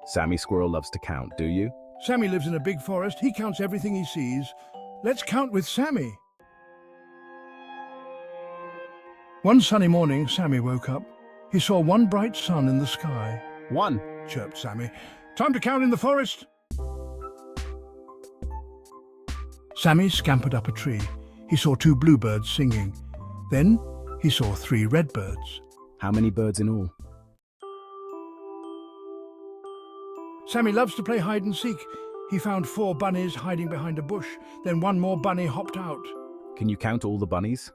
Sammy Squirrel loves to count, do you? Sammy lives in a big forest. He counts everything he sees. Let's count with Sammy. One sunny morning, Sammy woke up. He saw one bright sun in the sky. 1. Chirped Sammy. Time to count in the forest. Sammy scampered up a tree. He saw 2 bluebirds singing. Then he saw 3 redbirds. How many birds in all? Sammy loves to play hide and seek. He found 4 bunnies hiding behind a bush. Then one more bunny hopped out. Can you count all the bunnies?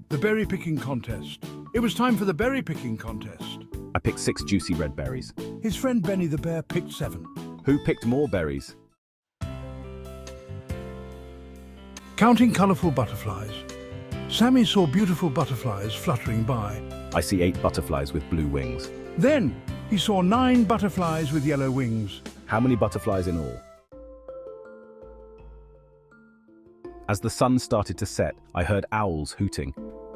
The berry picking contest. It was time for the berry picking contest. I picked 6 juicy red berries. His friend Benny the bear picked 7. Who picked more berries? Counting colourful butterflies. Sammy saw beautiful butterflies fluttering by. I see 8 butterflies with blue wings. Then he saw 9 butterflies with yellow wings. How many butterflies in all? As the sun started to set, I heard owls hooting.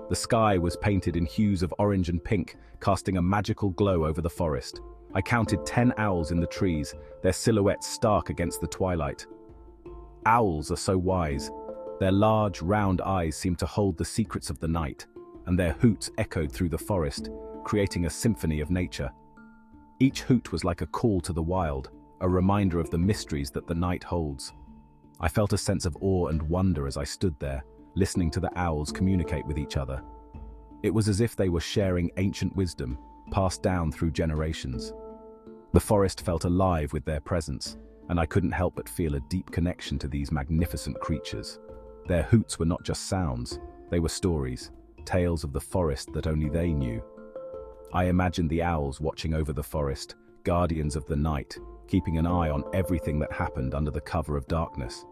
The sky was painted in hues of orange and pink, casting a magical glow over the forest. I counted 10 owls in the trees, their silhouettes stark against the twilight. Owls are so wise. Their large, round eyes seemed to hold the secrets of the night, and their hoots echoed through the forest, creating a symphony of nature. Each hoot was like a call to the wild, a reminder of the mysteries that the night holds. I felt a sense of awe and wonder as I stood there, listening to the owls communicate with each other. It was as if they were sharing ancient wisdom, passed down through generations. The forest felt alive with their presence, and I couldn't help but feel a deep connection to these magnificent creatures. Their hoots were not just sounds, they were stories, tales of the forest that only they knew. I imagined the owls watching over the forest, guardians of the night, keeping an eye on everything that happened under the cover of darkness.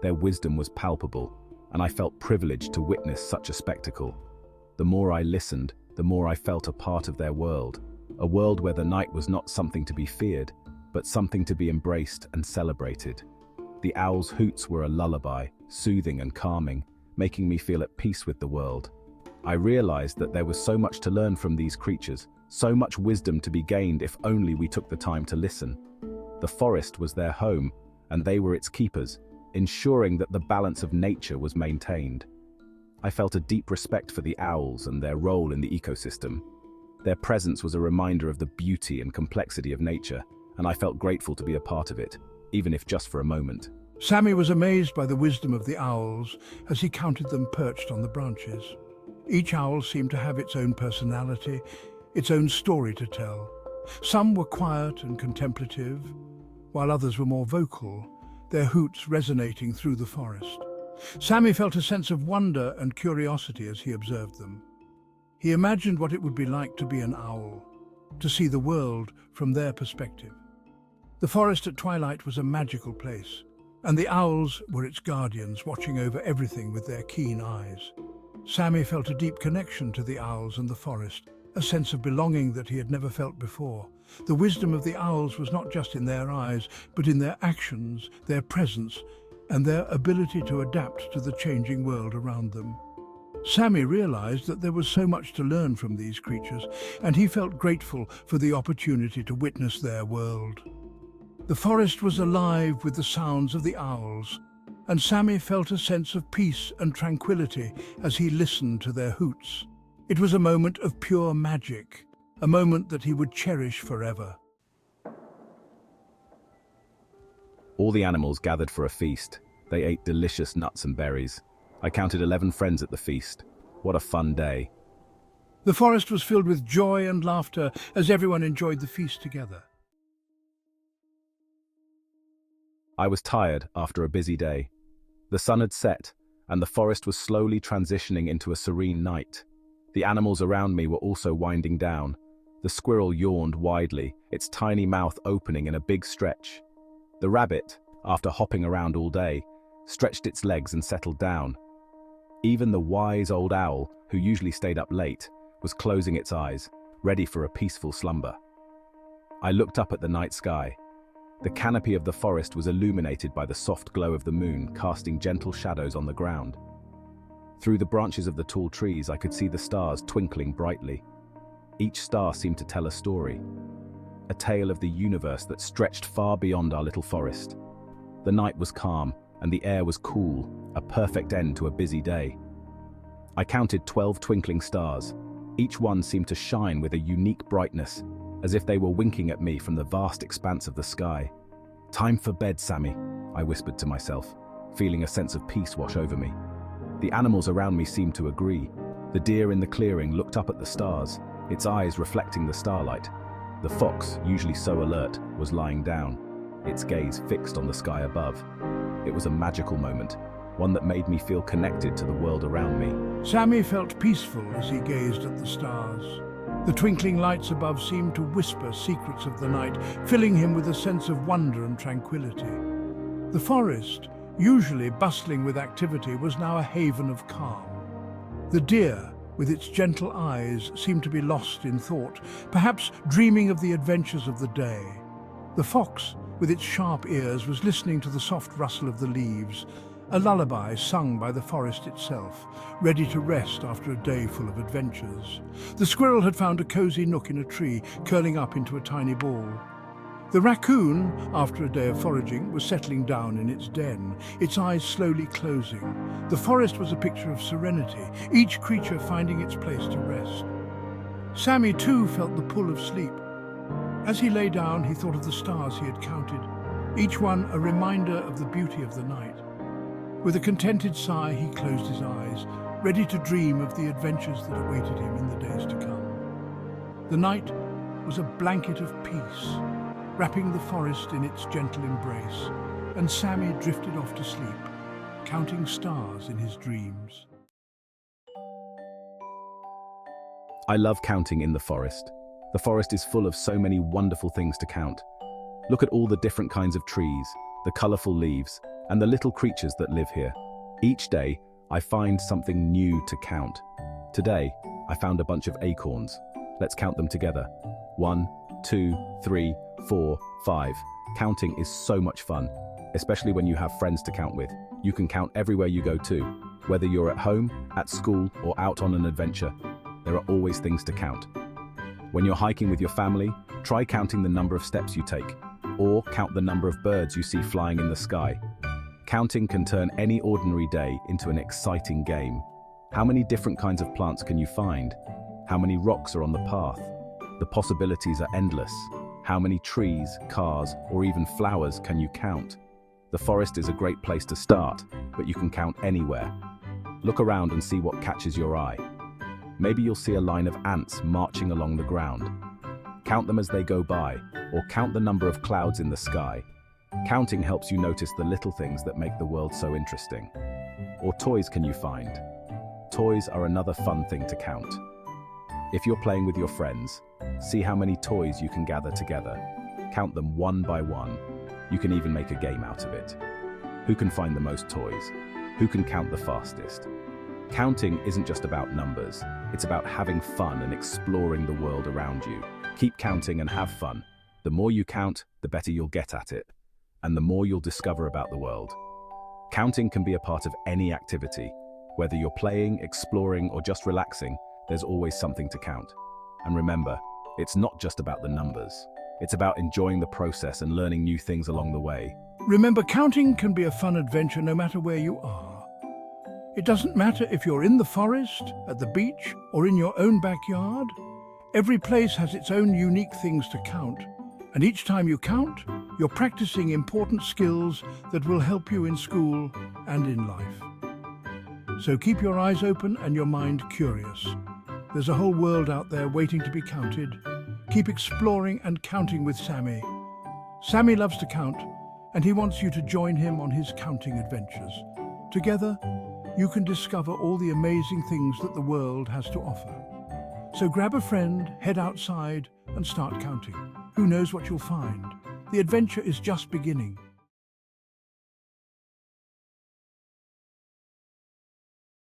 Their wisdom was palpable, and I felt privileged to witness such a spectacle. The more I listened, the more I felt a part of their world, a world where the night was not something to be feared, but something to be embraced and celebrated. The owls' hoots were a lullaby, soothing and calming, making me feel at peace with the world. I realized that there was so much to learn from these creatures, so much wisdom to be gained if only we took the time to listen. The forest was their home, and they were its keepers, ensuring that the balance of nature was maintained. I felt a deep respect for the owls and their role in the ecosystem. Their presence was a reminder of the beauty and complexity of nature, and I felt grateful to be a part of it, even if just for a moment. Sammy was amazed by the wisdom of the owls as he counted them perched on the branches. Each owl seemed to have its own personality, its own story to tell. Some were quiet and contemplative, while others were more vocal, their hoots resonating through the forest. Sammy felt a sense of wonder and curiosity as he observed them. He imagined what it would be like to be an owl, to see the world from their perspective. The forest at twilight was a magical place, and the owls were its guardians, watching over everything with their keen eyes. Sammy felt a deep connection to the owls and the forest, a sense of belonging that he had never felt before. The wisdom of the owls was not just in their eyes, but in their actions, their presence, and their ability to adapt to the changing world around them. Sammy realized that there was so much to learn from these creatures, and he felt grateful for the opportunity to witness their world. The forest was alive with the sounds of the owls, and Sammy felt a sense of peace and tranquility as he listened to their hoots. It was a moment of pure magic, a moment that he would cherish forever. All the animals gathered for a feast. They ate delicious nuts and berries. I counted 11 friends at the feast. What a fun day. The forest was filled with joy and laughter as everyone enjoyed the feast together. I was tired after a busy day. The sun had set, and the forest was slowly transitioning into a serene night. The animals around me were also winding down. The squirrel yawned widely, its tiny mouth opening in a big stretch. The rabbit, after hopping around all day, stretched its legs and settled down. Even the wise old owl, who usually stayed up late, was closing its eyes, ready for a peaceful slumber. I looked up at the night sky. The canopy of the forest was illuminated by the soft glow of the moon, casting gentle shadows on the ground. Through the branches of the tall trees, I could see the stars twinkling brightly, Each star seemed to tell a story, a tale of the universe that stretched far beyond our little forest. The night was calm, and the air was cool, a perfect end to a busy day. I counted 12 twinkling stars. Each one seemed to shine with a unique brightness, as if they were winking at me from the vast expanse of the sky. "Time for bed, Sammy," I whispered to myself, feeling a sense of peace wash over me. The animals around me seemed to agree. The deer in the clearing looked up at the stars, its eyes reflecting the starlight. The fox, usually so alert, was lying down, its gaze fixed on the sky above. It was a magical moment, one that made me feel connected to the world around me. Sammy felt peaceful as he gazed at the stars. The twinkling lights above seemed to whisper secrets of the night, filling him with a sense of wonder and tranquility. The forest, usually bustling with activity, was now a haven of calm. The deer, with its gentle eyes, seemed to be lost in thought, perhaps dreaming of the adventures of the day. The fox, with its sharp ears, was listening to the soft rustle of the leaves, a lullaby sung by the forest itself, ready to rest after a day full of adventures. The squirrel had found a cozy nook in a tree, curling up into a tiny ball. The raccoon, after a day of foraging, was settling down in its den, its eyes slowly closing. The forest was a picture of serenity, each creature finding its place to rest. Sammy too felt the pull of sleep. As he lay down, he thought of the stars he had counted, each one a reminder of the beauty of the night. With a contented sigh, he closed his eyes, ready to dream of the adventures that awaited him in the days to come. The night was a blanket of peace, wrapping the forest in its gentle embrace, and Sammy drifted off to sleep, counting stars in his dreams. I love counting in the forest. The forest is full of so many wonderful things to count. Look at all the different kinds of trees, the colorful leaves, and the little creatures that live here. Each day, I find something new to count. Today, I found a bunch of acorns. Let's count them together. 1, 2, 3, 4, 5. Counting is so much fun, especially when you have friends to count with. You can count everywhere you go too. Whether you're at home, at school, or out on an adventure, there are always things to count. When you're hiking with your family, try counting the number of steps you take, or count the number of birds you see flying in the sky. Counting can turn any ordinary day into an exciting game. How many different kinds of plants can you find? How many rocks are on the path? The possibilities are endless. How many trees, cars, or even flowers can you count? The forest is a great place to start, but you can count anywhere. Look around and see what catches your eye. Maybe you'll see a line of ants marching along the ground. Count them as they go by, or count the number of clouds in the sky. Counting helps you notice the little things that make the world so interesting. Or toys can you find? Toys are another fun thing to count. If you're playing with your friends, see how many toys you can gather together. Count them one by one. You can even make a game out of it. Who can find the most toys? Who can count the fastest? Counting isn't just about numbers. It's about having fun and exploring the world around you. Keep counting and have fun. The more you count, the better you'll get at it, and the more you'll discover about the world. Counting can be a part of any activity. Whether you're playing, exploring, or just relaxing, there's always something to count. And remember, it's not just about the numbers. It's about enjoying the process and learning new things along the way. Remember, counting can be a fun adventure no matter where you are. It doesn't matter if you're in the forest, at the beach, or in your own backyard. Every place has its own unique things to count. And each time you count, you're practicing important skills that will help you in school and in life. So keep your eyes open and your mind curious. There's a whole world out there waiting to be counted. Keep exploring and counting with Sammy. Sammy loves to count, and he wants you to join him on his counting adventures. Together, you can discover all the amazing things that the world has to offer. So grab a friend, head outside, and start counting. Who knows what you'll find? The adventure is just beginning.